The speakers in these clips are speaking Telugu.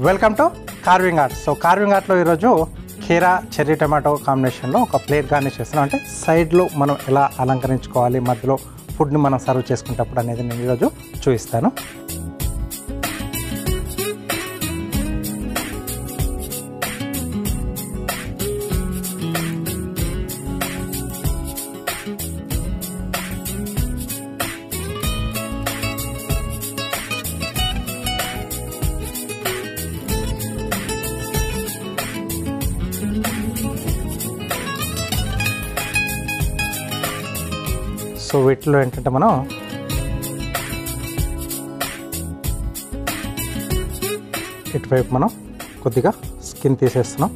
Welcome to carving art. So carving ఆర్ట్లో ఈరోజు కీరా చెర్రీ టమాటో కాంబినేషన్లో ఒక ప్లేట్ గార్నిష్ చేస్తున్నాం. అంటే సైడ్లో మనం ఎలా అలంకరించుకోవాలి, మధ్యలో ఫుడ్ని మనం సర్వ్ చేసుకునేటప్పుడు అనేది నేను ఈరోజు చూపిస్తాను. సో వీటిలో ఏంటంటే మనం ఇటువైపు మనం కొద్దిగా స్కిన్ తీసేస్తున్నాం.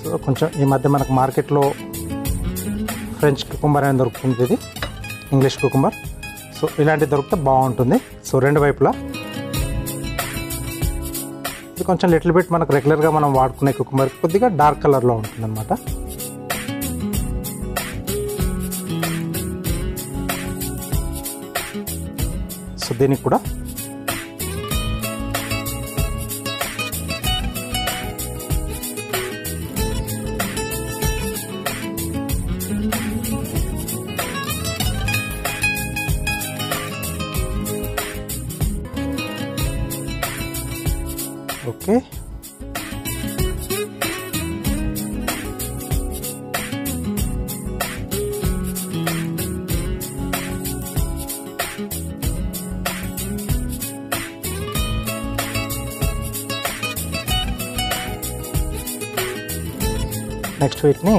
సో కొంచెం ఈ మధ్య మనకు మార్కెట్లో ఫ్రెంచ్ కుకుంబర్ అనేది దొరుకుతుంది, ఇది ఇంగ్లీష్ కుకుంబర్. సో ఇలాంటివి దొరికితే బాగుంటుంది. సో రెండు వైపులా ఇది కొంచెం లిటిల్ బిట్ మనకు రెగ్యులర్గా మనం వాడుకునే కుకుంబర్ కొద్దిగా డార్క్ కలర్లో ఉంటుంది అన్నమాట. సో దీనికి కూడా ఓకే. నెక్స్ట్ వీటిని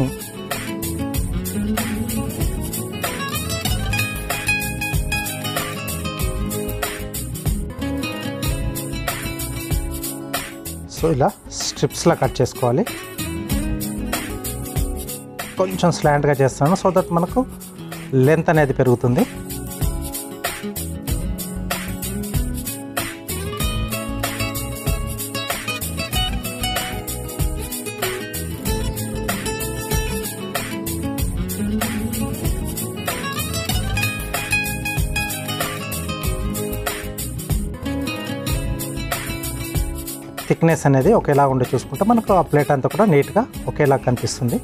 సో ఇలా స్ట్రిప్స్లా కట్ చేసుకోవాలి. కొంచెం స్లాంట్గా చేస్తాను సో దట్ మనకు లెంత్ అనేది పెరుగుతుంది. థిక్నెస్ అనేది ఒకేలా ఉండి చూసుకుంటే మనకు ఆ ప్లేట్ అంతా కూడా నీట్గా ఒకేలా కనిపిస్తుంది.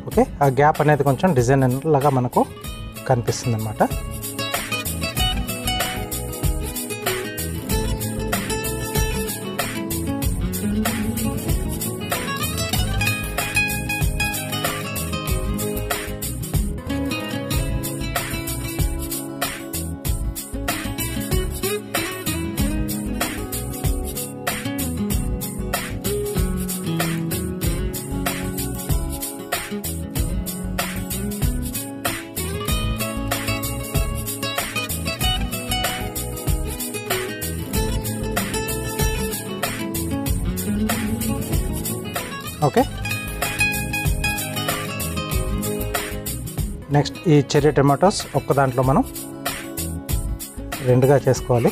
ఓకే, ఆ గ్యాప్ అనేది కొంచెం డిజైన్ లాగా మనకు కనిపిస్తుంది అన్నమాట. ఓకే, నెక్స్ట్ ఈ చెర్రీ టమాటోస్ ఒక్క దాంట్లో మనం రెండుగా చేసుకోవాలి.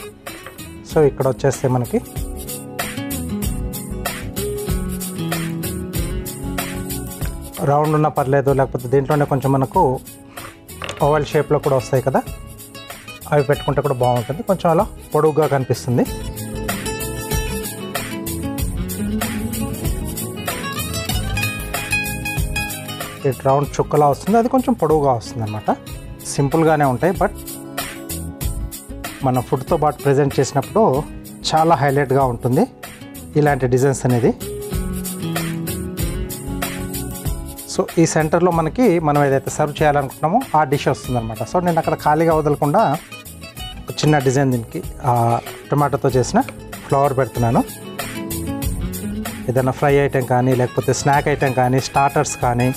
సో ఇక్కడ వచ్చేస్తే మనకి రౌండ్ ఉన్నా పర్లేదు, లేకపోతే దీంట్లోనే కొంచెం మనకు ఓవల్ షేప్లో కూడా వస్తాయి కదా, అవి పెట్టుకుంటే కూడా బాగుంటుంది. కొంచెం అలా పొడుగుగా కనిపిస్తుంది. ఇటు రౌండ్ చుక్కలా వస్తుంది, అది కొంచెం పొడవుగా వస్తుంది అన్నమాట. సింపుల్గానే ఉంటాయి, బట్ మన ఫుడ్తో పాటు ప్రజెంట్ చేసినప్పుడు చాలా హైలైట్గా ఉంటుంది ఇలాంటి డిజైన్స్ అనేది. సో ఈ సెంటర్లో మనం ఏదైతే సర్వ్ చేయాలనుకుంటున్నామో ఆ డిష్ వస్తుందన్నమాట. సో నేను అక్కడ ఖాళీగా వదలకుండా చిన్న డిజైన్ దీనికి టొమాటోతో చేసిన ఫ్లవర్ పెడుతున్నాను. ఏదైనా ఫ్రై ఐటెం కానీ, లేకపోతే స్నాక్ ఐటెం కానీ, స్టార్టర్స్ కానీ,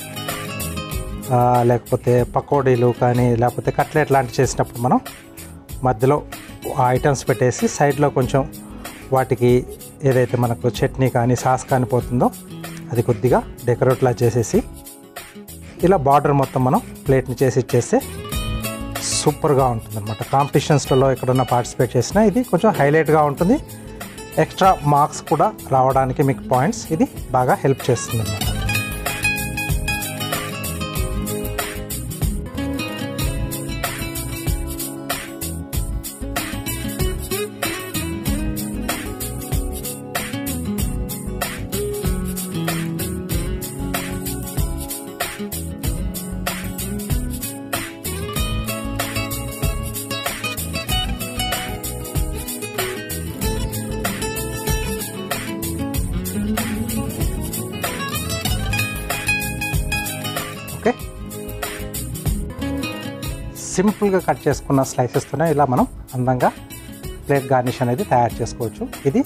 లేకపోతే పకోడీలు కానీ, లేకపోతే కట్లెట్ లాంటివి చేసినప్పుడు మనం మధ్యలో ఐటమ్స్ పెట్టేసి సైడ్లో కొంచెం వాటికి ఏదైతే మనకు చట్నీ కానీ సాస్ కానీ పోతుందో అది కొద్దిగా డెకరేట్లా చేసేసి ఇలా బార్డర్ మొత్తం మనం ప్లేట్ని చేసి ఇచ్చేస్తే సూపర్గా ఉంటుంది అనమాట. కాంపిటీషన్స్లలో ఎక్కడన్నా పార్టిసిపేట్ చేసినా ఇది కొంచెం హైలైట్గా ఉంటుంది. ఎక్స్ట్రా మార్క్స్ కూడా రావడానికి మీకు పాయింట్స్ ఇది బాగా హెల్ప్ చేస్తుంది అన్నమాట. ఓకే, సింపుల్గా కట్ చేసుకున్న స్లైసెస్తోనే ఇలా మనం అందంగా ప్లేట్ గార్నిష్ అనేది తయారు చేసుకోవచ్చు. ఇది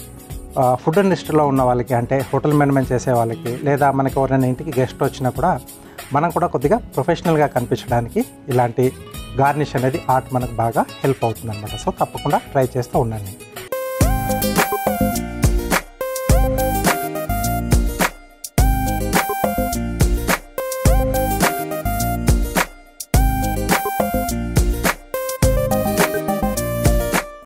ఫుడ్ ఇండస్ట్రీలో ఉన్న వాళ్ళకి, అంటే హోటల్ మేనేజ్మెంట్ చేసే వాళ్ళకి, లేదా మనకి ఎవరైనా ఇంటికి గెస్ట్ వచ్చినా కూడా మనం కూడా కొద్దిగా ప్రొఫెషనల్గా కనిపించడానికి ఇలాంటి గార్నిష్ అనేది ఆర్ట్ మనకు బాగా హెల్ప్ అవుతుంది అనమాట. సో తప్పకుండా ట్రై చేస్తూ ఉండండి.